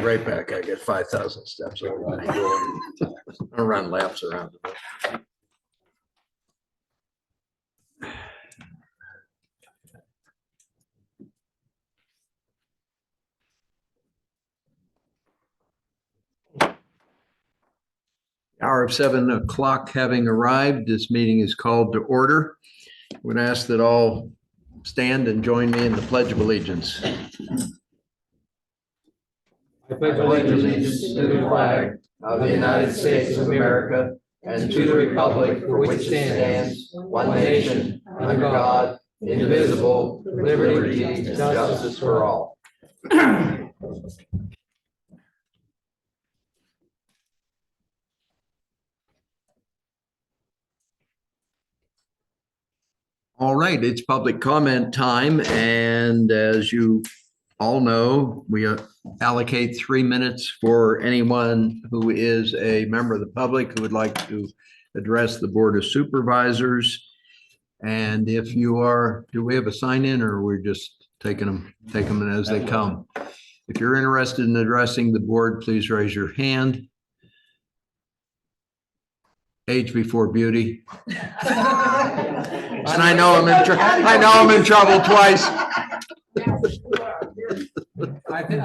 Right back, I get 5,000 steps. I'll run laps around. Hour of 7 o'clock having arrived, this meeting is called to order. I would ask that all stand and join me in the Pledge of Allegiance. I pledge allegiance to the flag of the United States of America and to the republic for which it stands, one nation, under God, indivisible, with liberty and justice for all. All right, it's public comment time, and as you all know, we allocate 3 minutes for anyone who is a member of the public who would like to address the Board of Supervisors. And if you are, do we have a sign in, or we're just taking them as they come? If you're interested in addressing the board, please raise your hand. Age before beauty. And I know I'm in trouble twice. I think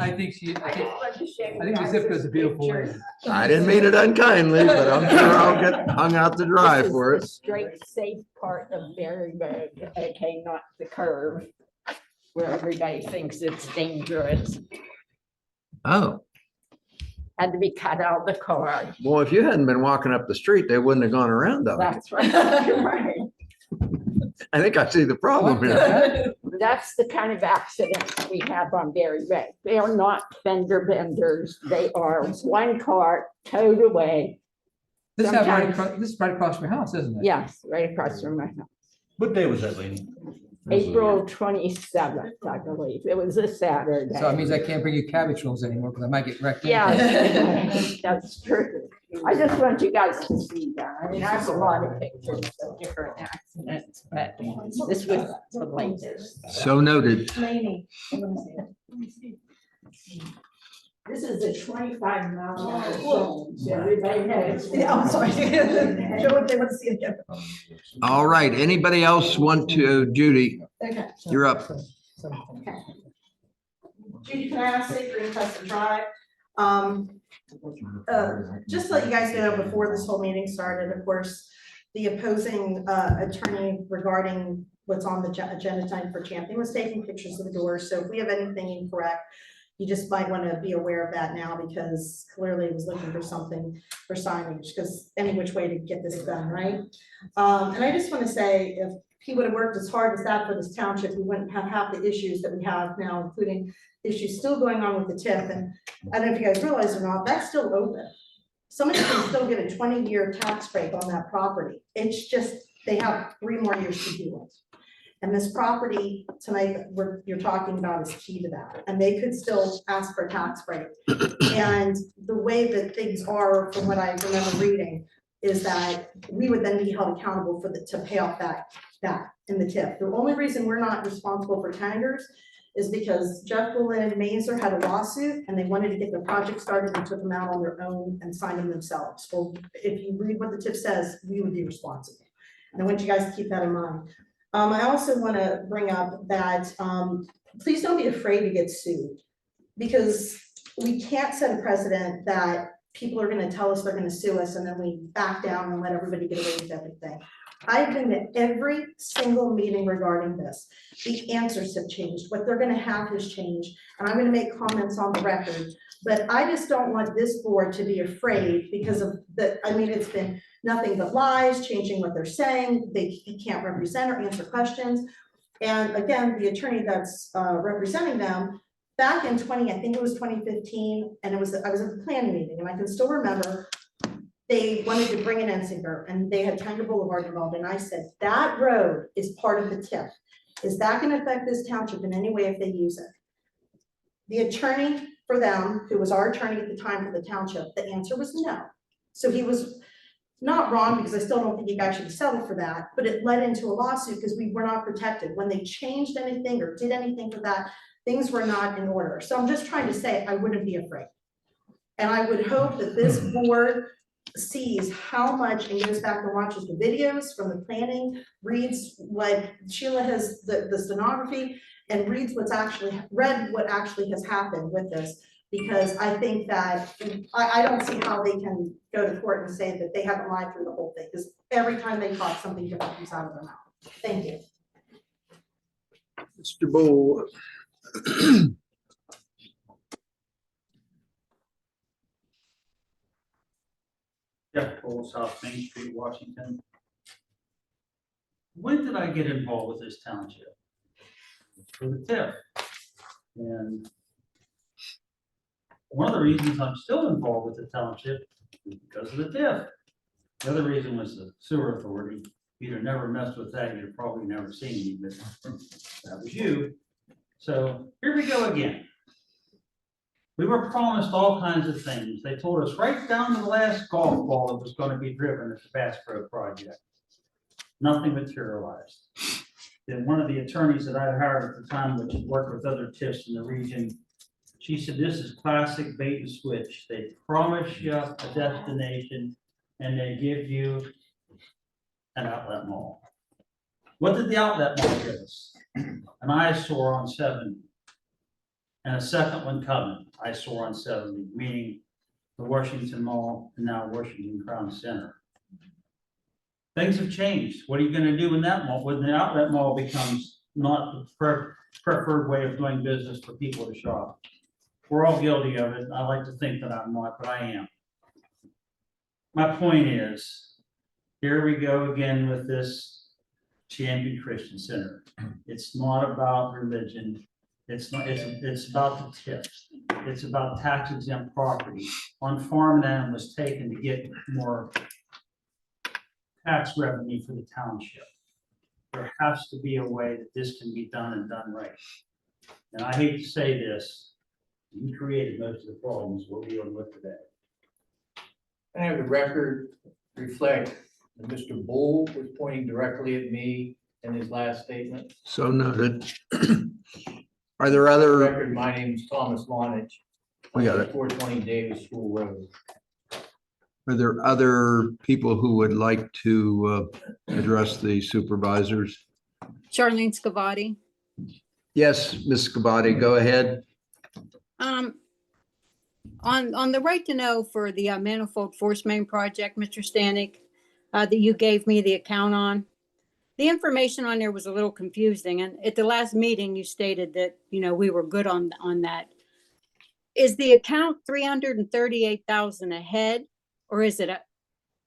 the zip is a beautiful lady. I didn't mean it unkindly, but I'm sure I'll get hung out to dry for it. Straight, safe part of Berry Road, okay, not the curve where everybody thinks it's dangerous. Oh, Had to be cut out of the car. well, if you hadn't been walking up the street, they wouldn't have gone around on it. That's right. You're right. I think I see the problem here. That's the kind of accidents we have on Berry Road. They are not fender benders. They are one car towed away. This is Sometimes- right across from your house, isn't it? Yes, right across from my house. What day was that, lady? April 27th, I believe. It was a Saturday. So it means I can't bring you cabbage rolls anymore because I might get wrecked. Yeah, that's true. I just want you guys to see that. I mean, I have a lot of pictures of different accidents, but this was the latest. So noted. This is a 25-mile zone, so everybody knows. Yeah, I'm sorry. Show what they want to see again. All right, anybody else want to, Judy, Okay. you're up. Judy, can I ask Safe Green Custom Drive? Just to let you guys know, before this whole meeting started, of course, the opposing attorney regarding what's on the agenda time for Champion was taking pictures of the doors. So if we have anything incorrect, you just might want to be aware of that now, because clearly he was looking for something for signage, because any which way to get this done, right? And I just want to say, if he would have worked as hard as that for this township, we wouldn't have half the issues that we have now, including issues still going on with the TIF. And I don't know if you guys realize or not, that's still open. Somebody can still get a 20-year tax break on that property. It's just, they have 3 more years to do it. And this property tonight you're talking about is key to that. And they could still ask for a tax break. And the way that things are, from what I remember reading, is that we would then be held accountable for to pay off that in the TIF. The only reason we're not responsible for tenders is because Jeff Bullen and Mazer had a lawsuit and they wanted to get their project started and took them out on their own and signed them themselves. Well, if you read what the TIF says, we would be responsible. And I want you guys to keep that in mind. I also want to bring up that please don't be afraid to get sued, because we can't set a precedent that people are going to tell us they're going to sue us and then we back down and let everybody get away with everything. I've been to every single meeting regarding this. The answers have changed. What they're going to have has changed. And I'm going to make comments on the record. But I just don't want this board to be afraid because of it's been nothing but lies, changing what they're saying. He can't represent or answer questions. And again, the attorney that's representing them, back in I think it was 2015, and I was at the planning meeting, and I can still remember they wanted to bring in Ensinger, and they had Tiger Boulevard involved, and I said, that road is part of the TIF. Is that going to affect this township in any way if they use it? The attorney for them, who was our attorney at the time for the township, the answer was no. So he was not wrong, because I still don't think he actually settled for that, but it led into a lawsuit because we were not protected. When they changed anything or did anything for that, things were not in order. So I'm just trying to say, I wouldn't be afraid. And I would hope that this board sees how much and goes back and watches the videos from the planning, reads what Sheila has, the stenography, and reads what actually has happened with this. Because I think that, I don't see how they can go to court and say that they haven't lied through the whole thing, because every time they talk, something different comes out of their mouth. Thank you. Mr. Bull. Jeff Cole, South Main Street, Washington. When did I get involved with this township? For the TIF. And one of the reasons I'm still involved with the township is because of the TIF. The other reason was the sewer authority. If you'd have never messed with that, you'd have probably never seen me, but that was you. So here we go again. We were promised all kinds of things. They told us right down to the last golf ball that was going to be driven at the Bass Pro project. Nothing materialized. Then one of the attorneys that I hired at the time, which worked with other TIFs in the region, she said, this is classic bait and switch. They promise you a destination and they give you an outlet mall. What did the outlet mall give us? An eyesore on 70. And a second one coming, eyesore on 70, meaning the Washington Mall and now Washington Crown Center. Things have changed. What are you going to do in that mall when the outlet mall becomes not the preferred way of doing business for people to shop? We're all guilty of it. I like to think that I'm not, but I am. My point is, here we go again with this Champion Christian Center. It's not about religion. It's not. It's about the tips. It's about tax exempt property on farm land was taken to get more tax revenue for the township. There has to be a way that this can be done and done right. And I hate to say this, you created most of the problems we're dealing with today. I have the record reflect that Mr. Bull was pointing directly at me in his last statement. So noted. Are there other? Record, my name is Thomas Lonich. We got it. 420 Davis School Road. Are there other people who would like to address the supervisors? Charlene Scavati. Yes, Ms. Scabati, go ahead. On the right to know for the manifold force main project, Mr. Stanek, that you gave me the account on, the information on there was a little confusing. And at the last meeting, you stated that, you know, we were good on that. Is the account 338,000 ahead, or is it a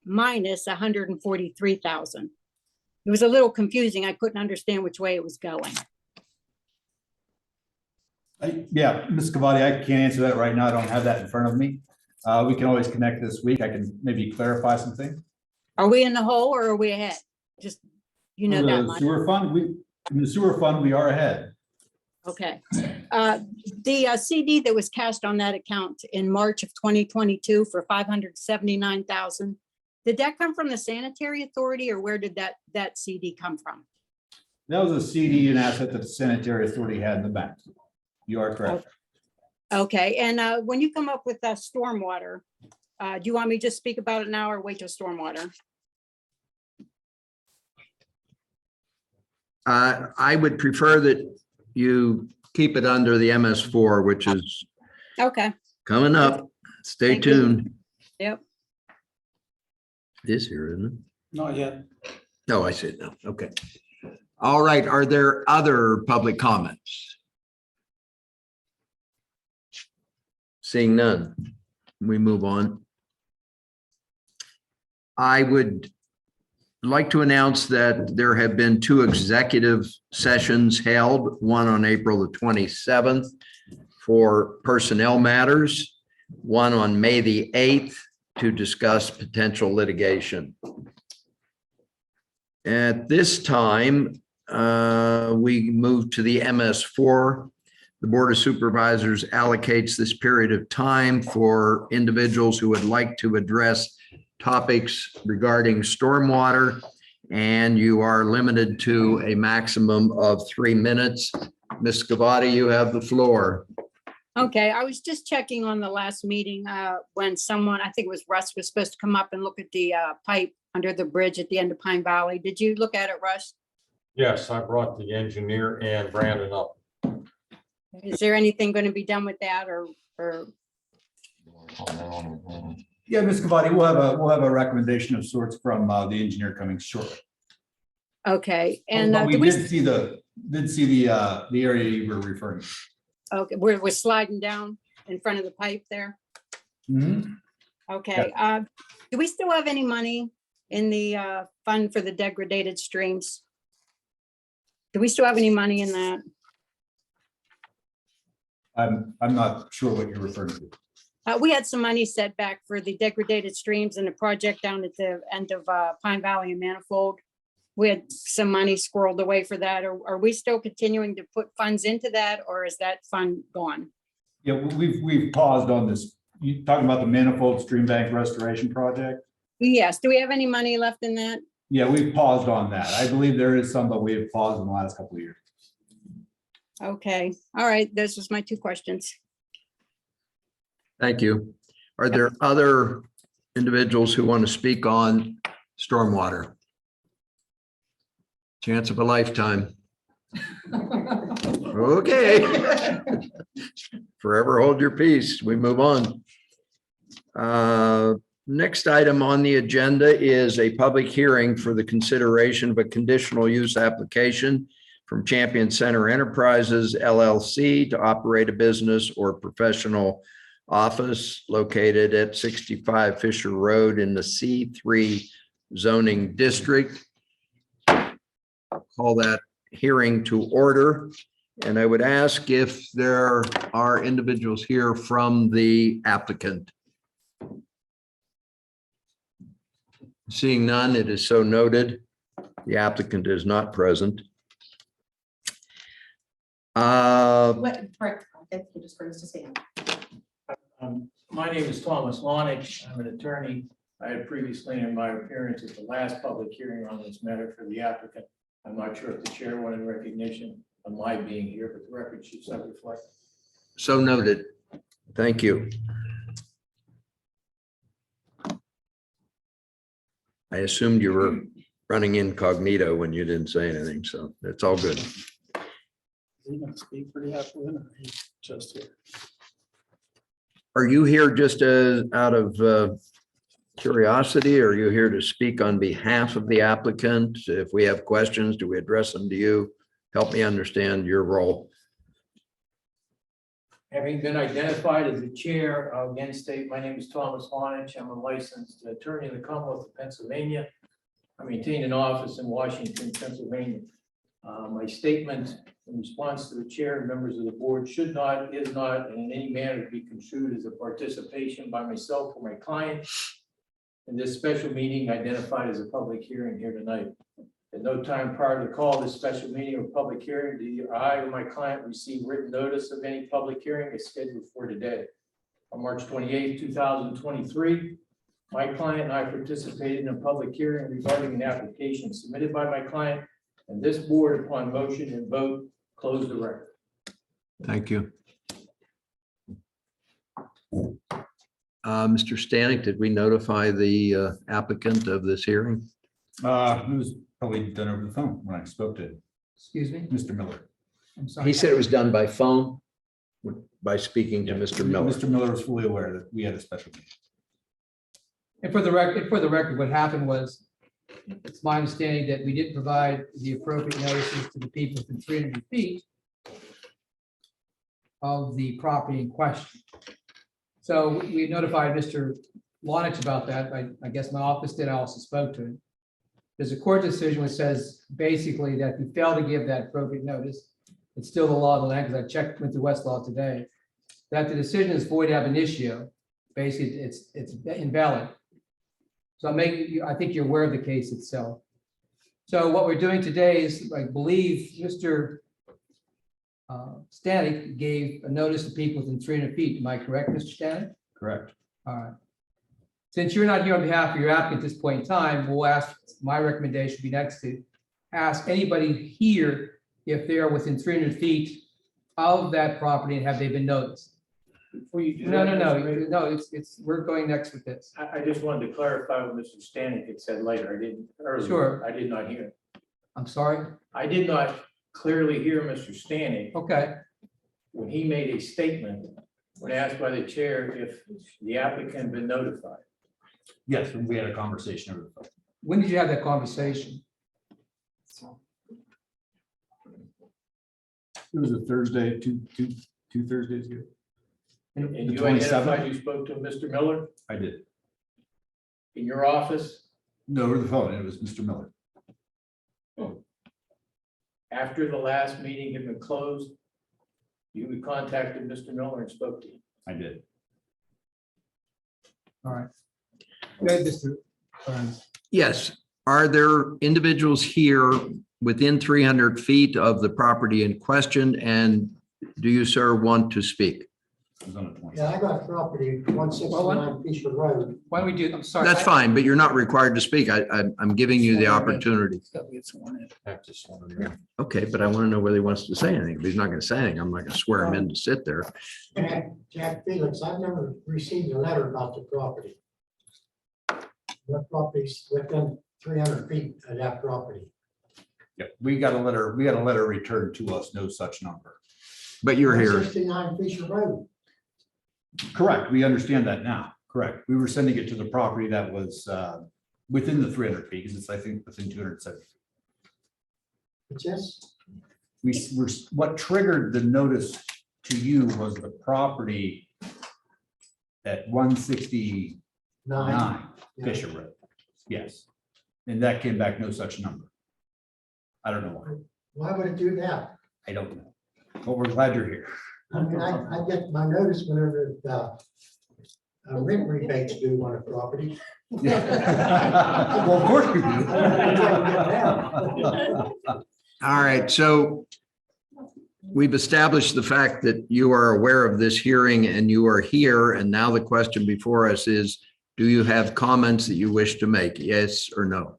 minus 143,000? It was a little confusing. I couldn't understand which way it was going. Yeah, Ms. Cavati, I can't answer that right now. I don't have that in front of me. We can always connect this week. I can maybe clarify something. Are we in the hole or are we ahead? Just, you know, that The much. sewer fund, in the sewer fund, we are ahead. Okay. The CD that was cashed on that account in March of 2022 for 579,000. Did that come from the sanitary authority, or where did that CD come from? That was a CD and asset that the sanitary authority had in the bank. You are correct. Okay, and when you come up with stormwater, do you want me to just speak about it now or wait till stormwater? I would prefer that you keep it under the MS4, which is Okay, coming up. Stay Thank you. tuned. yep. It is here, isn't it? Not yet. No, I said no. Okay. All right. Are there other public comments? Seeing none, we move on. I would like to announce that there have been 2 executive sessions held, one on April the 27th for personnel matters, one on May the 8th to discuss potential litigation. At this time, we move to the MS4. The Board of Supervisors allocates this period of time for individuals who would like to address topics regarding stormwater, and you are limited to a maximum of 3 minutes. Ms. Scavati, you have the floor. Okay, I was just checking on the last meeting, when someone, I think it was Russ, was supposed to come up and look at the, pipe under the bridge at the end of Pine Valley. Did you look at it, Russ? Yes, I brought the engineer and Brandon up. Is there anything going to be done with that or, Yeah, Ms. Cavati, we'll have a recommendation of sorts from the engineer coming shortly. okay, and, But we do we, did see the area you were referring to. okay, we're sliding down in front of the pipe there? Okay, do we still have any money in the, fund for the degraded streams? Do we still have any money in that? I'm not sure what you're referring to. We had some money set back for the degraded streams and the project down at the end of Pine Valley and Manifold. We had some money squirreled away for that. Are we still continuing to put funds into that, or is that fund gone? Yeah, we've paused on this. You talking about the Manifold Stream Bank Restoration Project? Yes. Do we have any money left in that? Yeah, we've paused on that. I believe there is some, but we have paused in the last couple of years. Okay. All right. Those was my two questions. Thank you. Are there other individuals who want to speak on stormwater? Chance of a lifetime. Okay. Forever hold your peace. We move on. Next item on the agenda is a public hearing for the consideration of a conditional use application from Champion Center Enterprises LLC to operate a business or professional office located at 65 Fisher Road in the C3 zoning district. Call that hearing to order. And I would ask if there are individuals here from the applicant. Seeing none, it is so noted. The applicant is not present. My name is Thomas Lonich. I'm an attorney. I had previously in my appearance at the last public hearing on this matter for the applicant. I'm not sure if the chair wanted recognition of my being here, but the record should so reflect. So noted. Thank you. I assumed you were running incognito when you didn't say anything, so it's all good. Is he going to speak for the applicant or he's just here? Are you here just out of curiosity, or are you here to speak on behalf of the applicant? If we have questions, do we address them to you? Help me understand your role. Having been identified as the chair, I'll again state my name is Thomas Lonich. I'm a licensed attorney in the Commonwealth of Pennsylvania. I maintain an office in Washington, Pennsylvania. My statement in response to the chair and members of the board should not, is not, and in any manner be construed as a participation by myself or my client in this special meeting identified as a public hearing here tonight. At no time prior to the call of this special meeting or public hearing, do I or my client receive written notice of any public hearing is scheduled for today. On March 28, 2023, my client and I participated in a public hearing regarding an application submitted by my client, and this board, upon motion and vote, closed the record. Thank you. Mr. Stanek, did we notify the applicant of this hearing? It was probably done over the phone when I spoke to Excuse me? Mr. Miller. I'm sorry. He said it was done by phone by speaking to Mr. Miller. Mr. Miller was fully aware that we had a special meeting. And for the record, what happened was, it's my understanding that we didn't provide the appropriate notices to the people within 300 feet of the property in question. So we notified Mr. Lonich about that. I guess my office did. I also spoke to him. There's a court decision which says basically that if you fail to give that appropriate notice, it's still the law of the land, because I checked with the Westlaw today, that the decision is void ab initio. Basically, it's invalid. So I think you're aware of the case itself. So what we're doing today is, I believe, Mr. Stanek gave a notice to people within 300 feet. Am I correct, Mr. Stanek? Correct. All right. Since you're not here on behalf of your applicant at this point in time, we'll ask, my recommendation would be next to ask anybody here if they are within 300 feet of that property and have they been noticed. Before you do No, that, no, Mr. Mayor, no, we're going next with this. I just wanted to clarify what Mr. Stanek had said later. I didn't earlier. Sure. I did not hear. I'm sorry. I did not clearly hear Mr. Stanek Okay, when he made a statement when asked by the chair if the applicant had been notified. Yes, we had a conversation over the phone. when did you have that conversation? It was a Thursday, two Thursdays ago. And The you 27th? identified you spoke to Mr. Miller I did. in your office No, over the phone. It was Mr. Miller. after the last meeting had been closed. You contacted Mr. Miller and spoke to him. I did. All right. Go ahead, Mr. Burns. Yes. Are there individuals here within 300 feet of the property in question? And do you, sir, want to speak? It was on the 20th. Yeah, I got property, 169 Fisher Road. Why don't we do, I'm sorry. That's fine, but you're not required to speak. I'm giving you the opportunity. Have to sworn in. Okay, but I want to know whether he wants to say anything. If he's not going to say anything, I'm not going to swear him in to sit there. Jack Felix, I've never received a letter about the property. The property's within 300 feet of that property. Yeah, we got a letter returned to us, no such number. But you're here. 169 Fisher Road. Correct. We understand that now. Correct. We were sending it to the property that was within the 300 feet because it's, I think, within 270. It's just, We were, what triggered the notice to you was the property at 169 yeah. Fisher Road. Yes. And that came back no such number. I don't know why. Why would it do that? I don't know. But we're glad you're here. I mean, I get my notice whenever rent rebates due on a property. Well, of course we do. All right, so we've established the fact that you are aware of this hearing and you are here. And now the question before us is, do you have comments that you wish to make? Yes or no?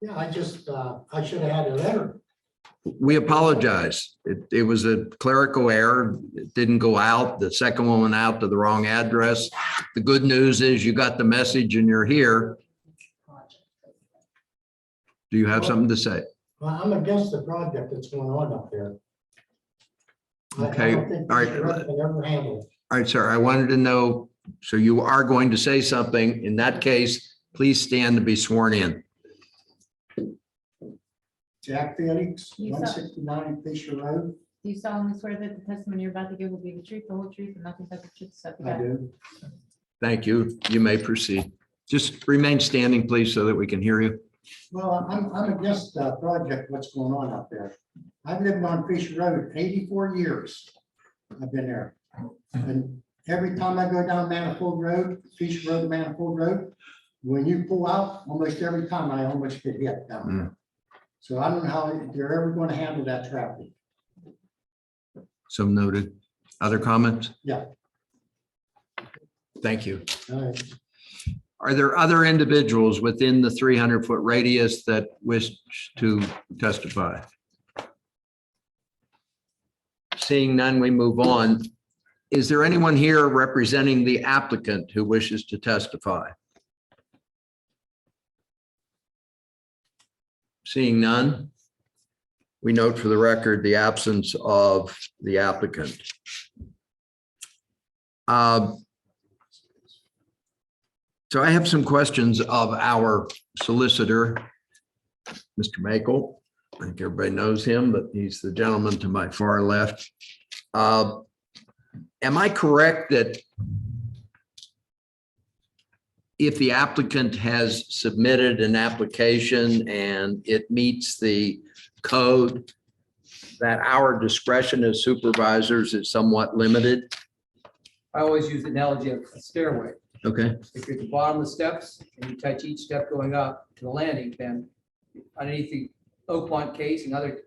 Yeah, I just, I should have had a letter. We apologize. It was a clerical error. It didn't go out. The second one went out to the wrong address. The good news is you got the message and you're here. Do you have something to say? Well, I'm against the project that's going on up there. I Okay, don't think all right. Fisher Road can ever handle it. All right, sir, I wanted to know, so you are going to say something. In that case, please stand to be sworn in. Jack Felix, You saw- 169 Fisher Road. Do you solemnly swear that the testimony you're about to give will be the truth, the whole truth, and nothing but the truth, so help you I God? do. Thank you. You may proceed. Just remain standing, please, so that we can hear you. Well, I'm against the project, what's going on up there. I've lived on Fisher Road 84 years. I've been there. And every time I go down Manifold Road, Fisher Road, to Manifold Road, when you pull out, almost every time I almost get hit down there. So I don't know how they're ever going to handle that traffic. So noted. Other comments? Yeah. Thank you. All right. Are there other individuals within the 300-foot radius that wish to testify? Seeing none, we move on. Is there anyone here representing the applicant who wishes to testify? Seeing none, we note for the record the absence of the applicant. So I have some questions of our solicitor, Mr. Makel. I think everybody knows him, but he's the gentleman to my far left. Am I correct that if the applicant has submitted an application and it meets the code, that our discretion as supervisors is somewhat limited? I always use the analogy of a stairway. Okay, If you're at the bottom of the steps and you touch each step going up to the landing, then underneath the Oakmont case and other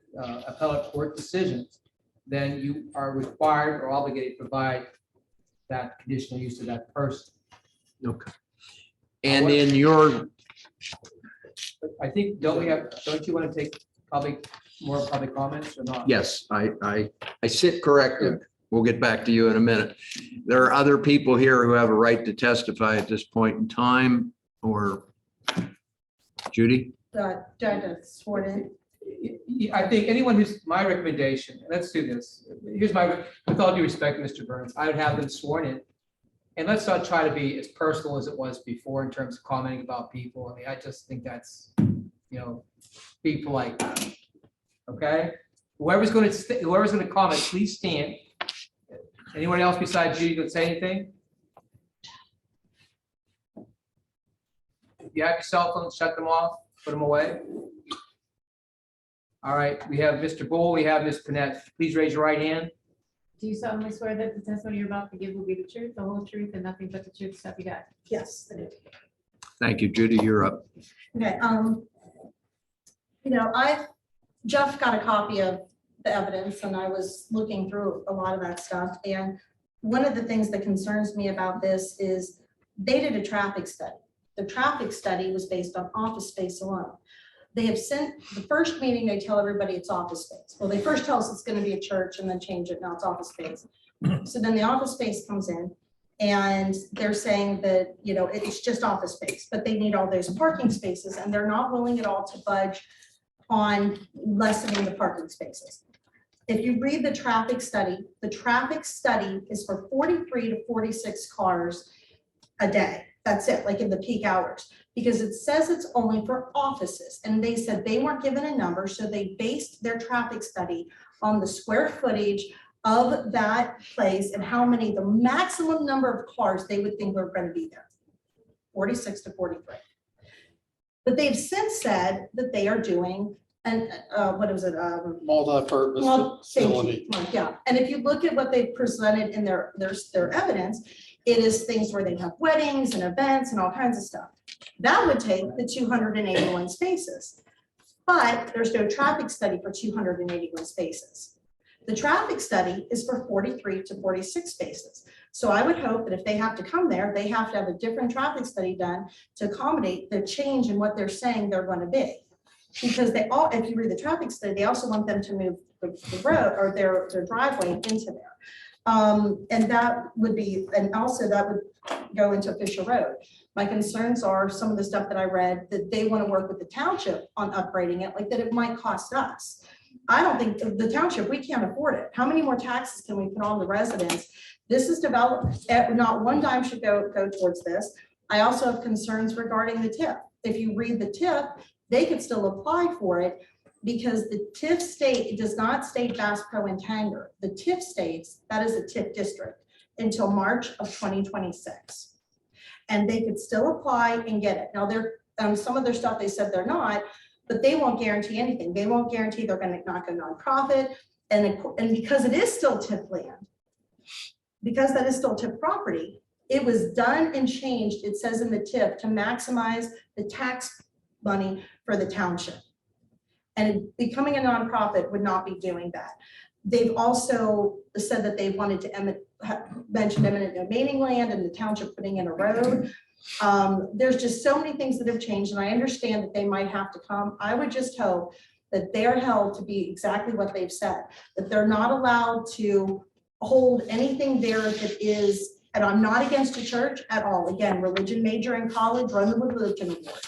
appellate court decisions, then you are required or obligated to provide that conditional use to that person. okay. And in your, But I think, don't you want to take more public comments or not? yes, I sit corrected. we'll get back to you in a minute. There are other people here who have a right to testify at this point in time, or Judy? Judge sworn in. I think anyone who's, my recommendation, let's do this. Here's my, with all due respect, Mr. Burns, I would have them sworn in. And let's not try to be as personal as it was before in terms of commenting about people. I mean, I just think that's, be polite. Okay? Whoever's going to comment, please stand. Anyone else besides you going to say anything? If you have your cell phones, shut them off, put them away. All right, we have Mr. Bull, we have Ms. Panett. Please raise your right hand. Do you solemnly swear that the testimony you're about to give will be the truth, the whole truth, and nothing but the truth, so help you God? Yes, I do. Thank you, Judy. You're up. Okay, Jeff got a copy of the evidence and I was looking through a lot of that stuff. And one of the things that concerns me about this is they did a traffic study. The traffic study was based on office space alone. They have sent, the first meeting, they tell everybody it's office space. Well, they first tell us it's going to be a church and then change it. Now it's office space. So then the office space comes in and they're saying that, it's just office space, but they need all those parking spaces and they're not willing at all to budge on lessening the parking spaces. If you read the traffic study is for 43 to 46 cars a day. That's it, like in the peak hours, because it says it's only for offices. And they said they weren't given a number, so they based their traffic study on the square footage of that place and how many, the maximum number of cars they would think were going to be there, 46 to 43. But they've since said that they are doing, and what is it? Multi-purpose facility. Yeah, and if you look at what they presented in their evidence, it is things where they have weddings and events and all kinds of stuff. That would take the 281 spaces. But there's no traffic study for 281 spaces. The traffic study is for 43 to 46 spaces. So I would hope that if they have to come there, they have to have a different traffic study done to accommodate the change in what they're saying they're going to be. Because they all, if you read the traffic study, they also want them to move the road or their driveway into there. And that would be, and also that would go into official road. My concerns are some of the stuff that I read, that they want to work with the township on upgrading it, like that it might cost us. I don't think the township, we can't afford it. How many more taxes can we put on the residents? This is developed, not one dime should go towards this. I also have concerns regarding the TIF. If you read the TIF, they could still apply for it because the TIF state, it does not state Bass Pro and Tanger. The TIF states that is a TIF district until March of 2026. And they could still apply and get it. Now they're, some of their stuff they said they're not, but they won't guarantee anything. They won't guarantee they're going to not go nonprofit. And because it is still TIF land, because that is still TIF property, it was done and changed, it says in the TIF, to maximize the tax money for the township. And becoming a nonprofit would not be doing that. They've also said that they wanted to mention eminent domaining land and the township putting in a road. There's just so many things that have changed, and I understand that they might have to come. I would just hope that they're held to be exactly what they've said, that they're not allowed to hold anything there that is, and I'm not against the church at all. Again, religion major in college, run the religion award.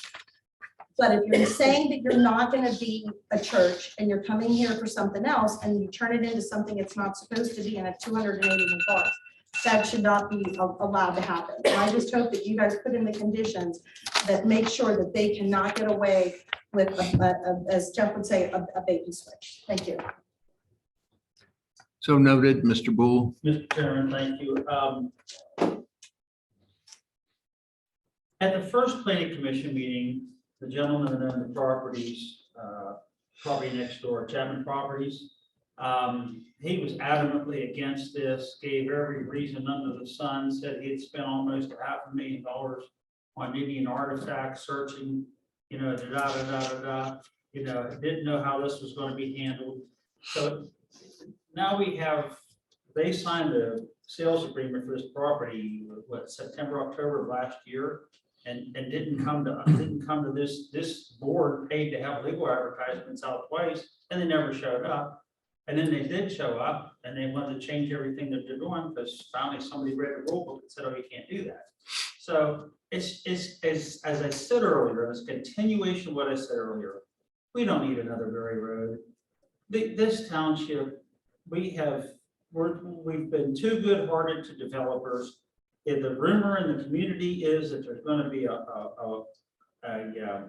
But if you're saying that you're not going to be a church and you're coming here for something else and you turn it into something it's not supposed to be in a 281 cars, that should not be allowed to happen. And I just hope that you guys put in the conditions that make sure that they cannot get away with, as Jeff would say, a bait and switch. Thank you. So noted, Mr. Bull. Mr. Chairman, thank you. At the first planning commission meeting, the gentleman that owned the properties, property next door, Chapman Properties, he was adamantly against this, gave every reason under the sun, said he had spent almost $500,000 on Indian artifacts searching, didn't know how this was going to be handled. So now they signed the sales agreement for this property, September, October of last year. And didn't come to this board, paid to have legal advertisements out twice, and they never showed up. And then they did show up and they wanted to change everything that they're doing because finally somebody read the rule book and said, oh, you can't do that. So it's as I said earlier, it's a continuation of what I said earlier. We don't need another Berry Road. This township, we've been too good-hearted to developers. If the rumor in the community is that there's going to be a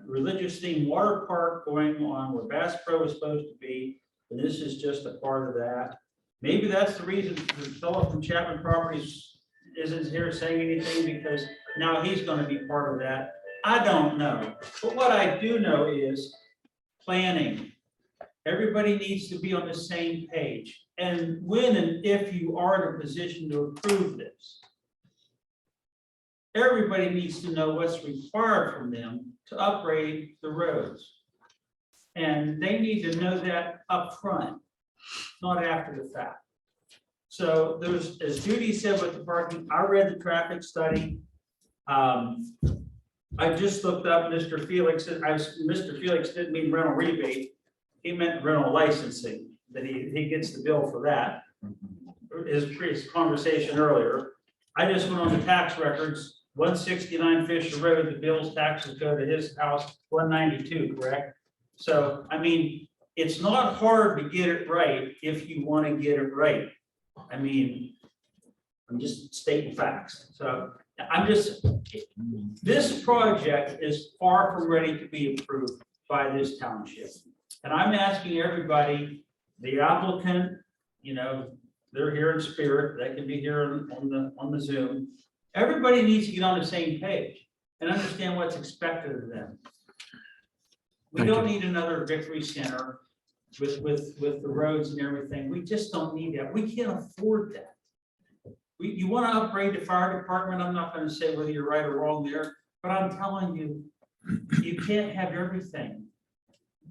religious themed water park going on where Bass Pro is supposed to be, and this is just a part of that. Maybe that's the reason the fellow from Chapman Properties isn't here saying anything, because now he's going to be part of that. I don't know. But what I do know is planning. Everybody needs to be on the same page. And when and if you are in a position to approve this, everybody needs to know what's required from them to upgrade the roads. And they need to know that up front, not after the fact. So there's, as Judy said with the parking, I read the traffic study. I just looked up Mr. Felix. Mr. Felix didn't mean rental rebate. He meant rental licensing, that he gets the bill for that. His previous conversation earlier. I just went on the tax records, 169 Fisher Road, the bill's taxes go to his house, 192, correct? So, I mean, it's not hard to get it right if you want to get it right. I mean, I'm just stating facts. So this project is far from ready to be approved by this township. And I'm asking everybody, the applicant, you know, they're here in spirit, they can be here on the Zoom. Everybody needs to get on the same page and understand what's expected of them. We don't need another Victory Center with the roads and everything. We just don't need that. We can't afford that. You want to upgrade the fire department. I'm not going to say whether you're right or wrong there, but I'm telling you, you can't have everything.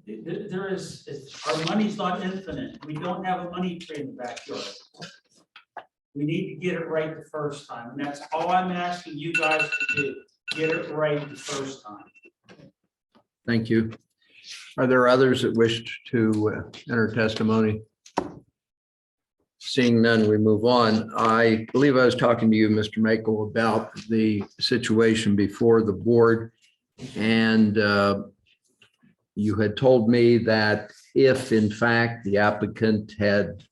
Our money's not infinite. We don't have a money tree in the backyard. We need to get it right the first time. And that's all I'm asking you guys to do. Get it right the first time. Thank you. Are there others that wish to enter testimony? Seeing none, we move on. I believe I was talking to you, Mr. Makel, about the situation before the board. And you had told me that if in fact the applicant had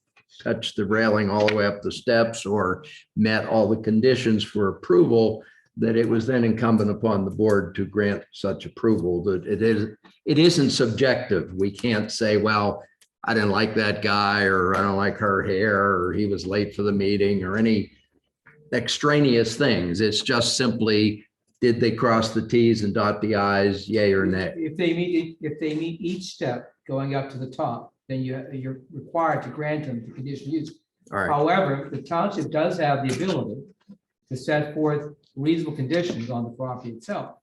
touched the railing all the way up the steps or met all the conditions for approval, that it was then incumbent upon the board to grant such approval. That it isn't subjective. We can't say, well, I didn't like that guy, or I don't like her hair, or he was late for the meeting, or any extraneous things. It's just simply, did they cross the T's and dot the I's, yay or nay? If they meet each step going up to the top, then you're required to grant them the conditional use. All right. However, the township does have the ability to set forth reasonable conditions on the property itself.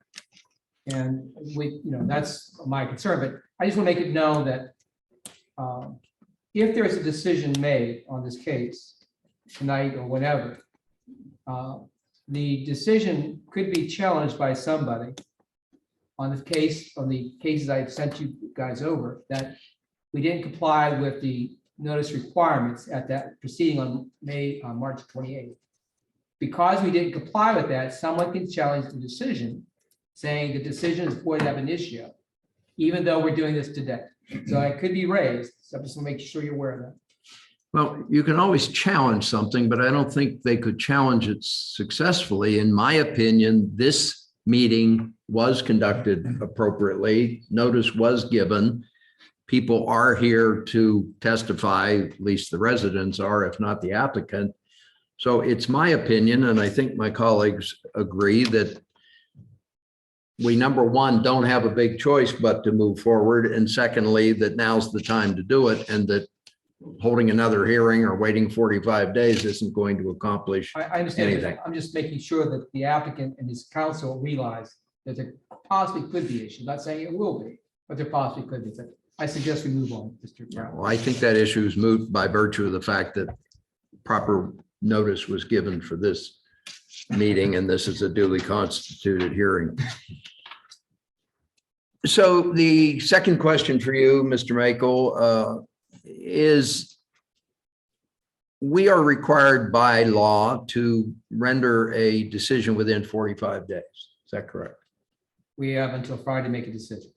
And that's my concern, but I just want to make it known that if there's a decision made on this case tonight or whenever, the decision could be challenged by somebody on the cases I've sent you guys over, that we didn't comply with the notice requirements at that proceeding on March 28th. Because we didn't comply with that, someone can challenge the decision, saying the decision is void ab initio, even though we're doing this today. So it could be raised. So I'm just gonna make sure you're aware of that. Well, you can always challenge something, but I don't think they could challenge it successfully. In my opinion, this meeting was conducted appropriately. Notice was given. People are here to testify, at least the residents are, if not the applicant. So it's my opinion, and I think my colleagues agree, that we, number one, don't have a big choice but to move forward. And secondly, that now's the time to do it, and that holding another hearing or waiting 45 days isn't going to accomplish I understand. anything. I'm just making sure that the applicant and his counsel realize that there possibly could be issues. Not saying it will be, but there possibly could be. So I suggest we move on, Mr. Brown. Well, I think that issue is moot by virtue of the fact that proper notice was given for this meeting, and this is a duly constituted hearing. So the second question for you, Mr. Makel, is we are required by law to render a decision within 45 days. Is that correct? We have until Friday to make a decision.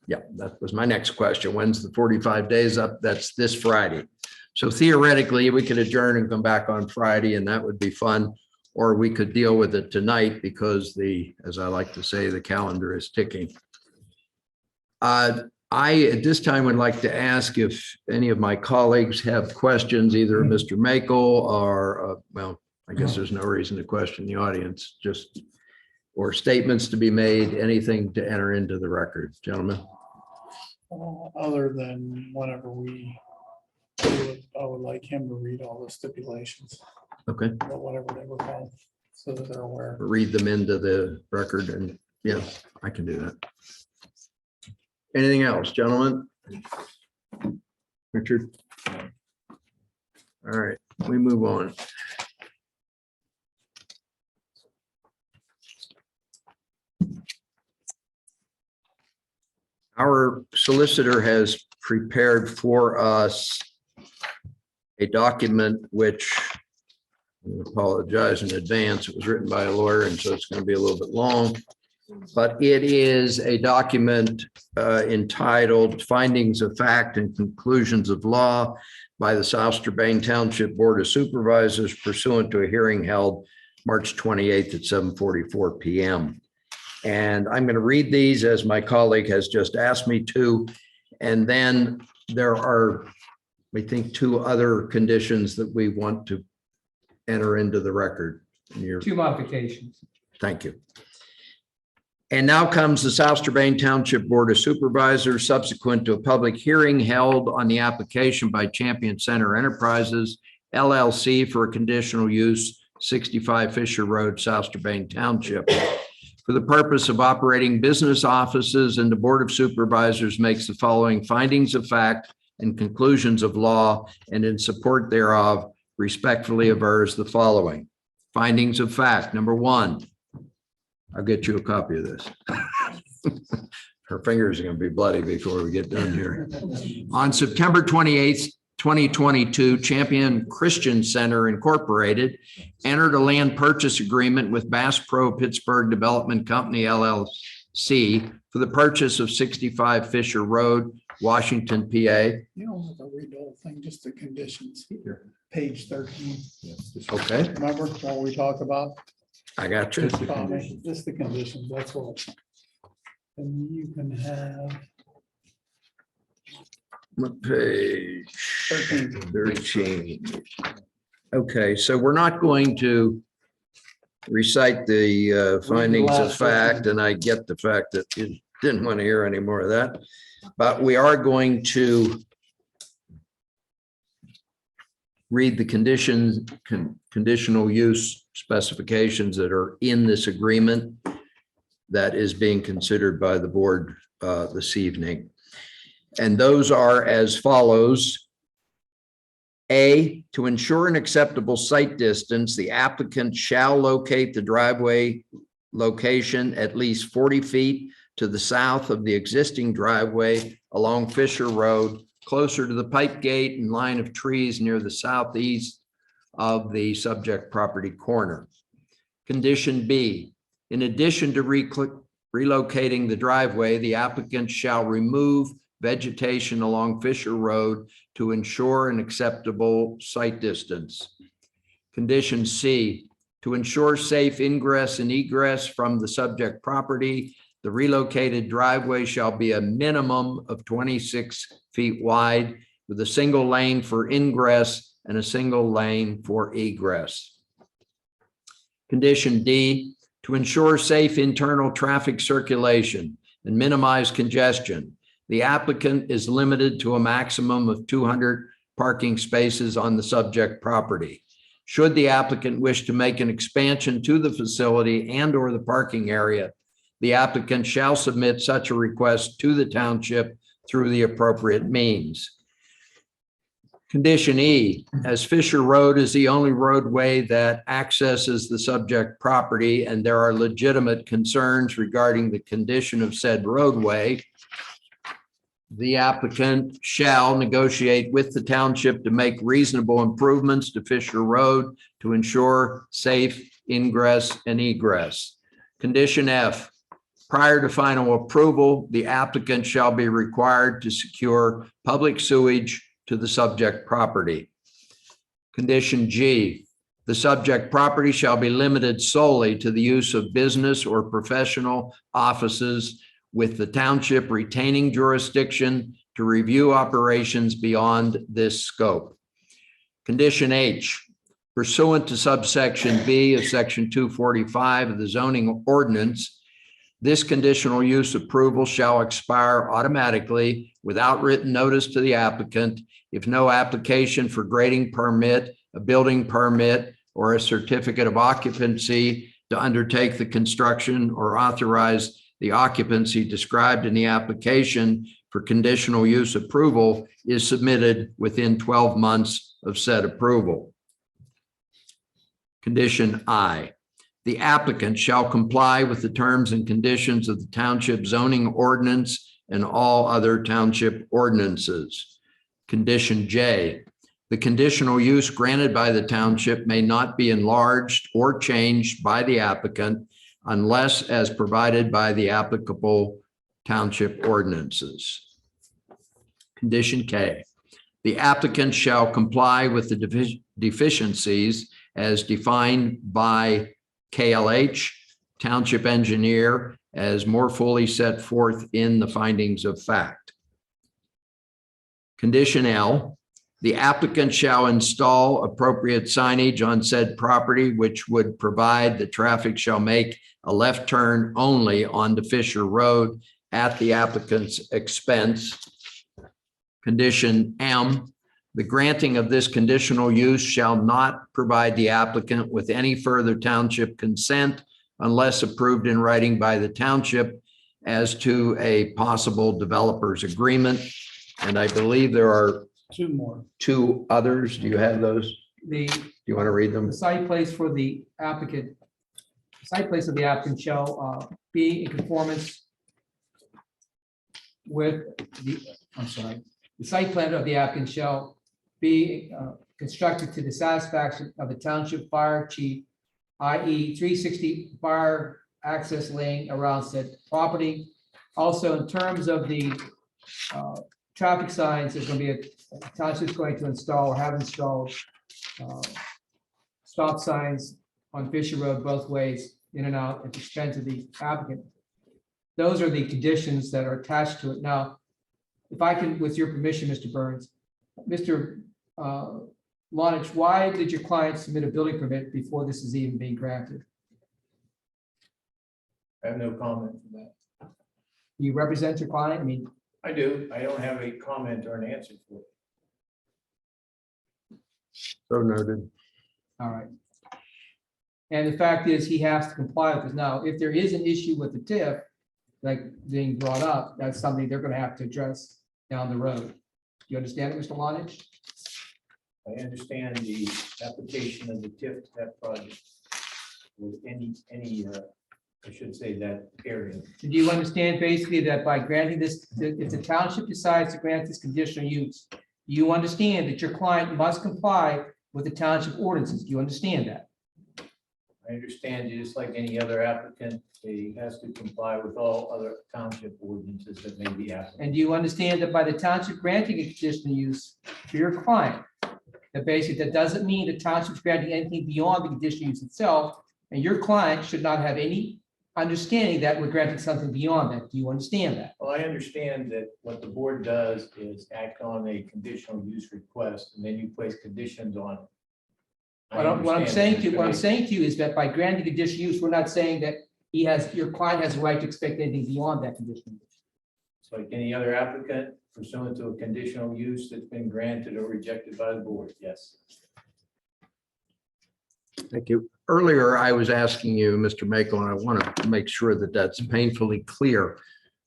Yeah, that was my next question. When's the 45 days up? That's this Friday. So theoretically, we could adjourn and come back on Friday, and that would be fun. Or we could deal with it tonight because as I like to say, the calendar is ticking. I, at this time, would like to ask if any of my colleagues have questions, either Mr. Makel or, well, I guess there's no reason to question the audience, or statements to be made, anything to enter into the record, gentlemen. Other than whenever I would like him to read all the stipulations, Okay, or whatever they were called, so that they're aware. read them into the record, and yeah, I can do that. Anything else, gentlemen? Richard? All right, we move on. Our solicitor has prepared for us a document which, I apologize in advance, it was written by a lawyer, and so it's going to be a little bit long. But it is a document entitled Findings of Fact and Conclusions of Law by the South Strabane Township Board of Supervisors pursuant to a hearing held March 28th at 7:44 p.m. And I'm going to read these as my colleague has just asked me to. And then there are, I think, two other conditions that we want to enter into the record. Two modifications. Thank you. And now comes the South Strabane Township Board of Supervisors subsequent to a public hearing held on the application by Champion Center Enterprises, LLC for a conditional use 65 Fisher Road, South Strabane Township. For the purpose of operating business offices, and the Board of Supervisors makes the following findings of fact and conclusions of law, and in support thereof respectfully avers the following. Findings of fact. Number one, I'll get you a copy of this. Her fingers are going to be bloody before we get done here. On September 28th, 2022, Champion Christian Center Incorporated entered a land purchase agreement with Bass Pro Pittsburgh Development Company, LLC, for the purchase of 65 Fisher Road, Washington, PA. You don't have to read the whole thing, just the conditions. Page 13. Okay, Remember what we talked about? I got you. Just the conditions, that's all. And you can have What page? 13. 13. Okay, so we're not going to recite the findings of fact, and I get the fact that you didn't want to hear any more of that, but we are going to read the conditional use specifications that are in this agreement that is being considered by the board this evening. And those are as follows. A, to ensure an acceptable site distance, the applicant shall locate the driveway location at least 40 feet to the south of the existing driveway along Fisher Road, closer to the pipe gate and line of trees near the southeast of the subject property corner. Condition B, in addition to relocating the driveway, the applicant shall remove vegetation along Fisher Road to ensure an acceptable site distance. Condition C, to ensure safe ingress and egress from the subject property, the relocated driveway shall be a minimum of 26 feet wide with a single lane for ingress and a single lane for egress. Condition D, to ensure safe internal traffic circulation and minimize congestion, the applicant is limited to a maximum of 200 parking spaces on the subject property. Should the applicant wish to make an expansion to the facility and/or the parking area, the applicant shall submit such a request to the township through the appropriate means. Condition E, as Fisher Road is the only roadway that accesses the subject property and there are legitimate concerns regarding the condition of said roadway, the applicant shall negotiate with the township to make reasonable improvements to Fisher Road to ensure safe ingress and egress. Condition F, prior to final approval, the applicant shall be required to secure public sewage to the subject property. Condition G, the subject property shall be limited solely to the use of business or professional offices, with the township retaining jurisdiction to review operations beyond this scope. Condition H, pursuant to subsection B of section 245 of the zoning ordinance, this conditional use approval shall expire automatically without written notice to the applicant if no application for grading permit, a building permit, or a certificate of occupancy to undertake the construction or authorize the occupancy described in the application for conditional use approval is submitted within 12 months of said approval. Condition I, the applicant shall comply with the terms and conditions of the township zoning ordinance and all other township ordinances. Condition J, the conditional use granted by the township may not be enlarged or changed by the applicant unless as provided by the applicable township ordinances. Condition K, the applicant shall comply with the deficiencies as defined by KLH, township engineer, as more fully set forth in the findings of fact. Condition L, the applicant shall install appropriate signage on said property, which would provide that traffic shall make a left turn only onto Fisher Road at the applicant's expense. Condition M, the granting of this conditional use shall not provide the applicant with any further township consent unless approved in writing by the township as to a possible developer's agreement. And I believe there are Two more. two others. Do you have those? The Do you want to read them? the site place for the applicant, site place of the applicant shall be in conformance with the, the site plan of the applicant shall be constructed to the satisfaction of the township fire chief, i.e. 360 fire access lane around said property. Also, in terms of the traffic signs, there's going to be a township's going to install or have installed stop signs on Fisher Road both ways, in and out at the expense of the applicant. Those are the conditions that are attached to it. Now, if I can, with your permission, Mr. Burns, Mr. Lonich, why did your client submit a building permit before this is even being granted? I have no comment on that. Do you represent your client? I mean, I do. I don't have a comment or an answer for it. So noted. all right. And the fact is, he has to comply with this. Now, if there is an issue with the TIF, like being brought up, that's something they're going to have to address down the road. Do you understand it, Mr. Lonich? I understand the application of the TIF to that project. With any, I should say that area. Do you understand basically that by granting this, if the township decides to grant this conditional use, you understand that your client must comply with the township ordinances? Do you understand that? I understand, just like any other applicant, he has to comply with all other township ordinances that may be applicable. And do you understand that by the township granting a conditional use for your client, that basically that doesn't mean the township's granting anything beyond the conditional use itself, and your client should not have any understanding that we're granting something beyond that? Do you understand that? Well, I understand that what the board does is act on a conditional use request, and then you place conditions on it. What I'm saying to you is that by granting conditional use, we're not saying that your client has a right to expect anything beyond that conditional use. It's like any other applicant pursuant to a conditional use that's been granted or rejected by the board, yes. Thank you. Earlier, I was asking you, Mr. Mako, and I want to make sure that that's painfully clear,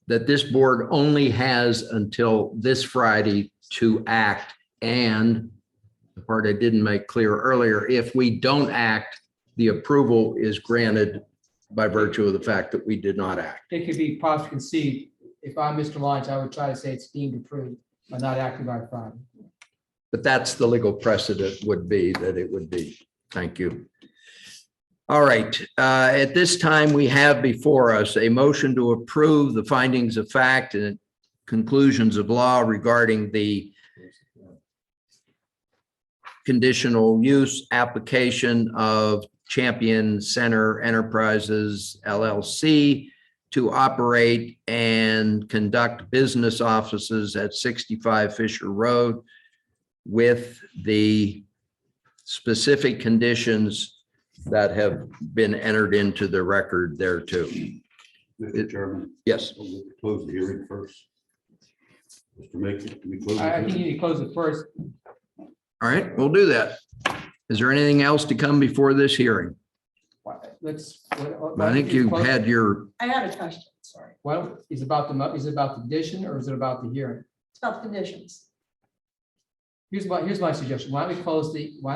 that this board only has until this Friday to act. And the part I didn't make clear earlier, if we don't act, the approval is granted by virtue of the fact that we did not act. It could be possibly conceived if I'm Mr. Lynch, I would try to say it's deemed approved, but not acted by Friday. But that's the legal precedent would be that it would be. Thank you. All right, at this time, we have before us a motion to approve the findings of fact and conclusions of law regarding the conditional use application of Champion Center Enterprises LLC to operate and conduct business offices at 65 Fisher Road with the specific conditions that have been entered into the record there too. Mr. Chairman, Yes, we'll close the hearing first. Mr. Maker, can we close? the I think you hearing? need to close it first. all right, we'll do that. Is there anything else to come before this hearing? Let's. I think you had your, I had a question, sorry. Well, is it about is it about the condition or is it about the hearing? It's about the conditions. Here's my suggestion. Why don't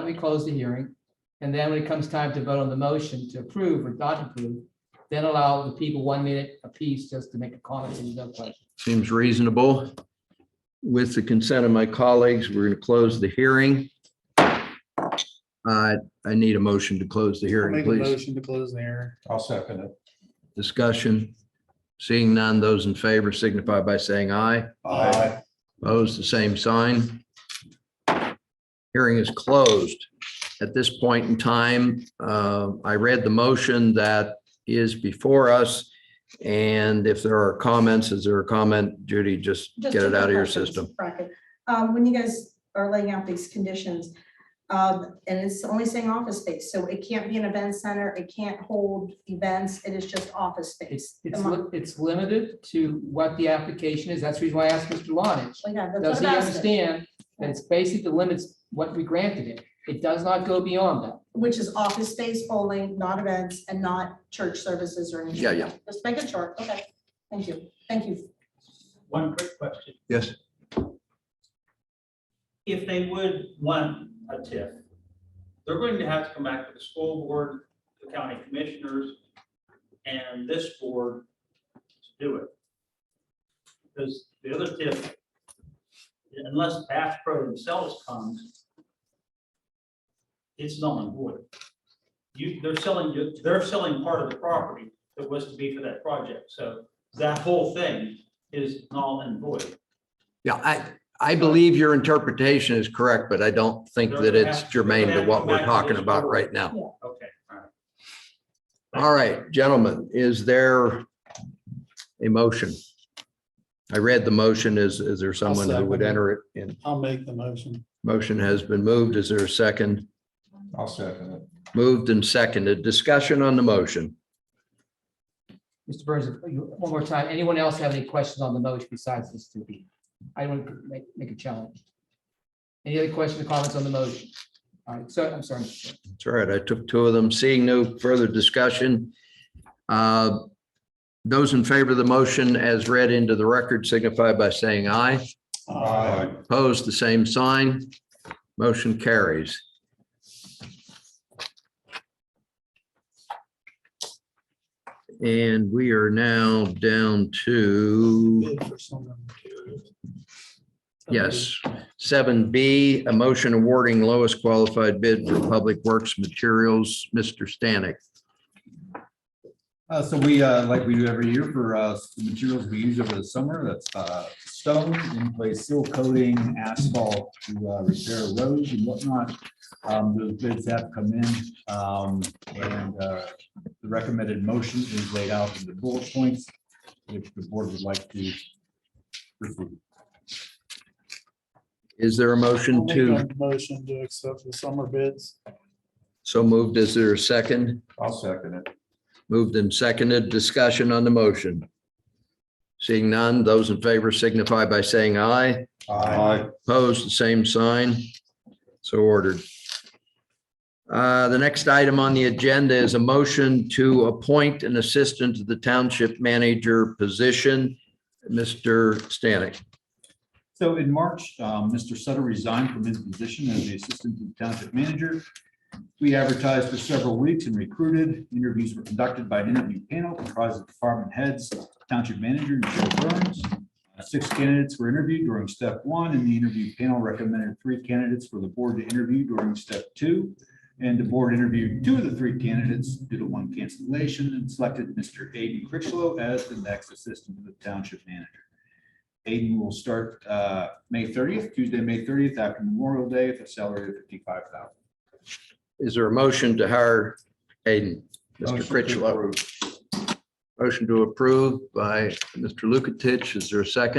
we close the hearing? And then when it comes time to vote on the motion to approve or not approve, then allow the people 1 minute apiece just to make a comment and no question. seems reasonable. With the consent of my colleagues, we're going to close the hearing. I need a motion to close the I'll hearing, make a please. motion to close the hearing. I'll second it. Discussion. Seeing none, those in favor signify by saying aye. Aye. Opposed, the same sign. Hearing is closed. At this point in time, I read the motion that is before us. And if there are comments, is there a comment, Judy, just get it out of your system? Bracket. When you guys are laying out these conditions, and it's only saying office space, so it can't be an event center, it can't hold events, it is just office space. It's limited to what the application is. That's the reason why I asked Mr. Lonich. Well, yeah, that's Does what he I'm asking. understand that it's basically limits what we granted him? It does not go beyond that. Which is office space only, not events and not church services or anything. Yeah. Just make it short. Okay, thank you. Thank you. One quick question. Yes. If they would want a TIF, they're going to have to come back to the school board, the county commissioners, and this board to do it. Because the other TIF, unless Bass Pro themselves comes, it's null and void. They're selling part of the property that was to be for that project. So that whole thing is null and void. Yeah, I believe your interpretation is correct, but I don't think that it's germane to what we're talking about right now. Okay, all right. All right, gentlemen, is there a motion? I read the motion. Is there someone who would second it. enter it in? I'll make the motion. Motion has been moved. Is there a second? I'll second it. Moved and seconded. Discussion on the motion. Mr. Burns, one more time, anyone else have any questions on the motion besides this two people? I want to make a challenge. Any other questions or comments on the motion? All right, so I'm sorry. That's all right. I took two of them. Seeing no further discussion. Those in favor of the motion as read into the record signify by saying aye. Aye. Opposed, the same sign. Motion carries. And we are now down to, Bid for some materials. yes, 7B, a motion awarding lowest qualified bid for public works materials. Mr. Stanek. So we, like we do every year for the materials we use over the summer, that's stone, in place seal coating, asphalt to repair roads and whatnot. Those bids have come in, and the recommended motion is laid out in the bullet points, if the board would like to proceed. Is there a I'll motion make to, a motion to accept the summer bids. so moved? Is there a second? I'll second it. Moved and seconded. Discussion on the motion. Seeing none, those in favor signify by saying aye. Aye. Opposed, the same sign. So ordered. The next item on the agenda is a motion to appoint an assistant to the township manager position. Mr. Stanek. So in March, Mr. Sutter resigned from his position as the assistant to the township manager. We advertised for several weeks and recruited. Interviews were conducted by an interview panel comprised of department heads, Township Manager Michelle Burns. 6 candidates were interviewed during step 1, and the interview panel recommended 3 candidates for the board to interview during step 2. And the board interviewed 2 of the 3 candidates due to 1 cancellation and selected Mr. Aiden Critchlow as the next assistant to the township manager. Aiden will start May 30th, Tuesday, May 30th, after Memorial Day, at a salary of $55,000. Is there a motion to hire Aiden? Mr. Motion to Critchlow. approve. Motion to approve by Mr. Lukatich. Is there a second?